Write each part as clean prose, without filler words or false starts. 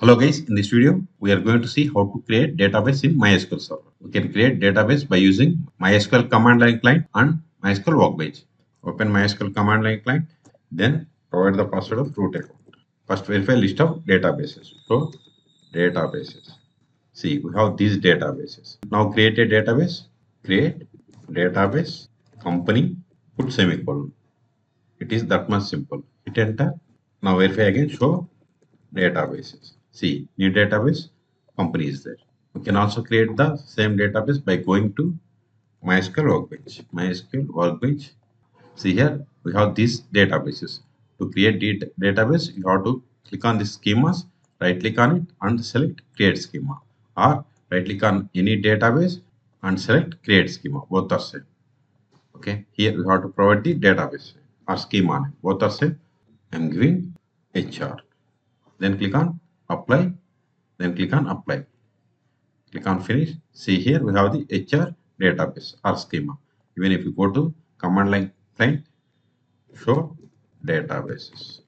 Hello guys, in this video we are going to see how to create database in MySQL server. We can create database by using MySQL command line client and MySQL Workbench. Open MySQL command line client, then provide the password of root account. First verify list of databases. So databases. See, we have these databases. Now create a database. Create database company, put semicolon. It is that much simple. Hit enter. Now verify again, show databases. See, new database, company is there. We can also create the same database by going to MySQL Workbench. MySQL Workbench. See here, we have these databases. To create database, you have to click on this schemas, right click on it and select create schema. Or right click on any database and select create schema. Both are same. Okay, here we have to provide the database or schema. Both are same. I'm giving HR. Then click on apply, then click on apply. Click on finish. See here we have the HR database or schema. Even if you go to command line client, show databases.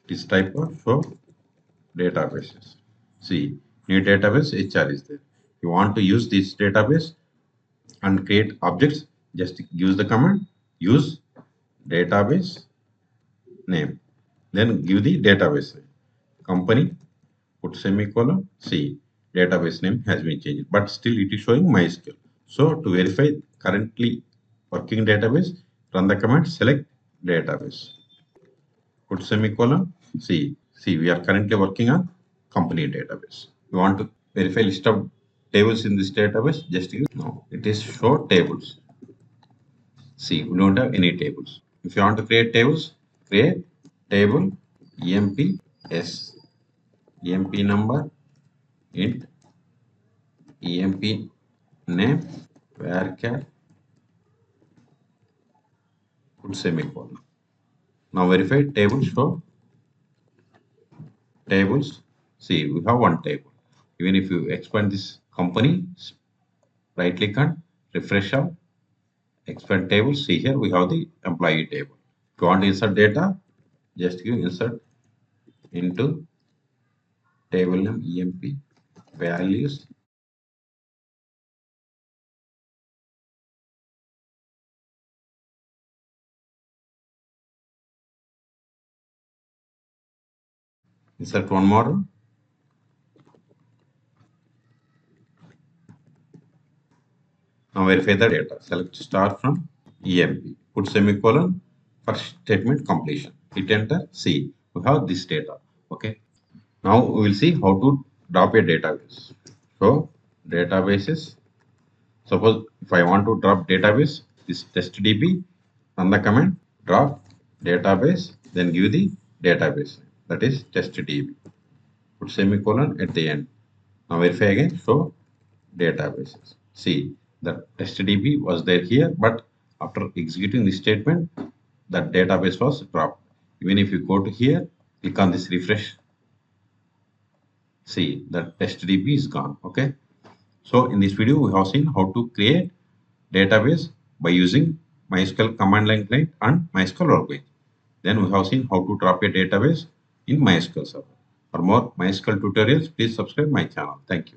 This type of show databases. See, new database HR is there. You want to use this database and create objects, just use the command use database name. Then give the database name. Company, put semicolon. See, database name has been changed, but still it is showing MySQL. So to verify currently working database, run the command select database. Put semicolon. See, we are currently working on company database. We want to verify list of tables in this database. Just use no. It is show tables. See, we don't have any tables. If you want to create tables, create table emp emp number int emp name varchar put semicolon. Now verify tables show tables. See, we have one table. Even if you expand this company, right click and refresh all, expand tables. See here we have the employee table. If you want to insert data, just give insert into table name emp values. Insert one more. Now verify the data. Select star from EMP. Put semicolon. First statement completion. Hit enter. See, we have this data. Okay. Now we will see how to drop a database. So databases. Suppose if I want to drop database, this testdb, run the command drop database, then give the database. That is testdb. Put semicolon at the end. Now verify again. So databases. See, the testdb was there here, but after executing this statement, that database was dropped. Even if you go to here, click on this refresh. See, the testdb is gone. Okay. So in this video, we have seen how to create database by using MySQL command line client and MySQL Workbench. Then we have seen how to drop a database in MySQL server. For more MySQL tutorials, please subscribe my channel. Thank you.